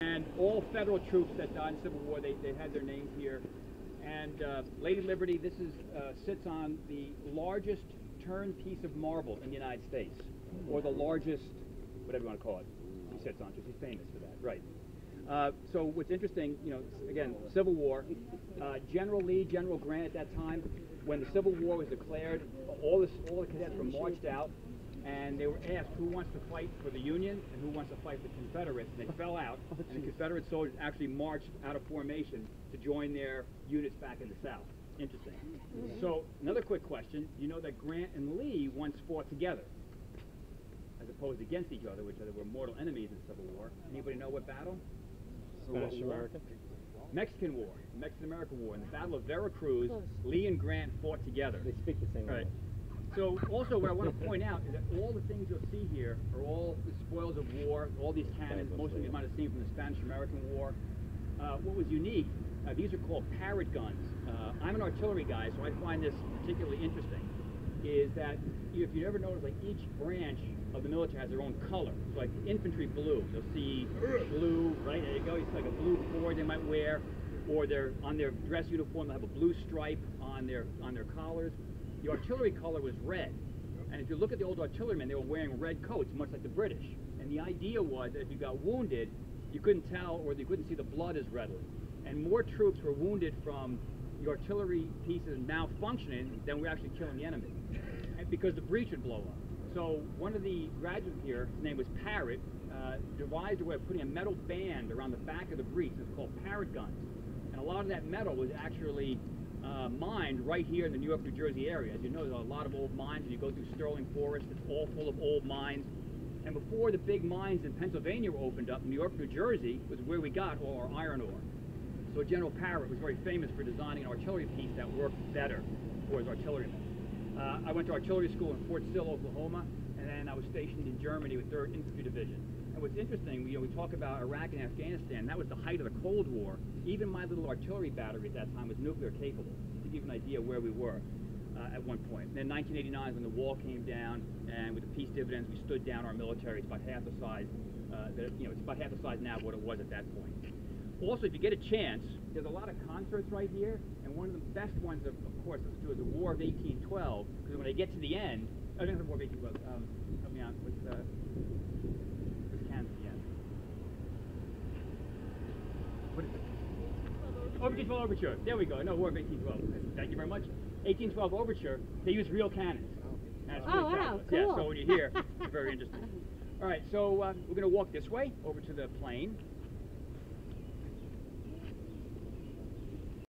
And all federal troops that died in the Civil War, they had their names here. And Lady Liberty, this is sits on the largest turned piece of marble in the United States, or the largest, whatever you want to call it. She sits on, she's famous for that, right? So what's interesting, you know, again, Civil War. General Lee, General Grant at that time, when the Civil War was declared, all the cadets were marched out, and they were asked who wants to fight for the Union and who wants to fight for the Confederates, and they fell out, and the Confederate soldiers actually marched out of formation to join their units back in the South. Interesting. So, another quick question. You know that Grant and Lee once fought together, as opposed against each other, which were mortal enemies in the Civil War. Anybody know what battle? Spanish-American? Mexican War, the Mexican-American War. In the Battle of Veracruz, Lee and Grant fought together. They speak the same language. So also what I want to point out is that all the things you'll see here are all the spoils of war, all these cannons, most of you might have seen from the Spanish-American War. What was unique, these are called Parrott guns. I'm an artillery guy, so I find this particularly interesting, is that if you ever notice, like each branch of the military has their own color. So like infantry blue, you'll see blue, right, there you go, it's like a blue cord they might wear, or they're on their dress uniform, they have a blue stripe on their collars. The artillery color was red, and if you look at the old artillerymen, they were wearing red coats, much like the British. And the idea was that if you got wounded, you couldn't tell, or you couldn't see the blood as readily. And more troops were wounded from the artillery pieces malfunctioning than were actually killing the enemy, and because the breach would blow up. So one of the graduates here, his name was Parrott, devised a way of putting a metal band around the back of the breech. It's called Parrott guns, and a lot of that metal was actually mined right here in the New York, New Jersey area. As you know, there's a lot of old mines. When you go through Sterling Forest, it's all full of old mines. And before the big mines in Pennsylvania were opened up, New York, New Jersey was where we got all our iron ore. So General Parrott was very famous for designing an artillery piece that worked better for his artillerymen. I went to artillery school in Fort Sill, Oklahoma, and then I was stationed in Germany with 3rd Infantry Division. And what's interesting, you know, we talk about Iraq and Afghanistan, that was the height of the Cold War. Even my little artillery battery at that time was nuclear capable, to give you an idea where we were at one point. And then 1989 when the wall came down, and with the peace dividends, we stood down our military. It's about half the size, it's about half the size now of what it was at that point. Also, if you get a chance, there's a lot of concerts right here, and one of the best ones, of course, let's do is the War of 1812, because when they get to the end, I don't know the War of 1812, help me out, what's Kansas again? What is it? 1812 Overture, there we go, no, War of 1812, thank you very much. 1812 Overture, they use real cannons. That's really wow, cool. Yeah, so when you hear, it's very interesting. All right, so we're going to walk this way, over to the plane.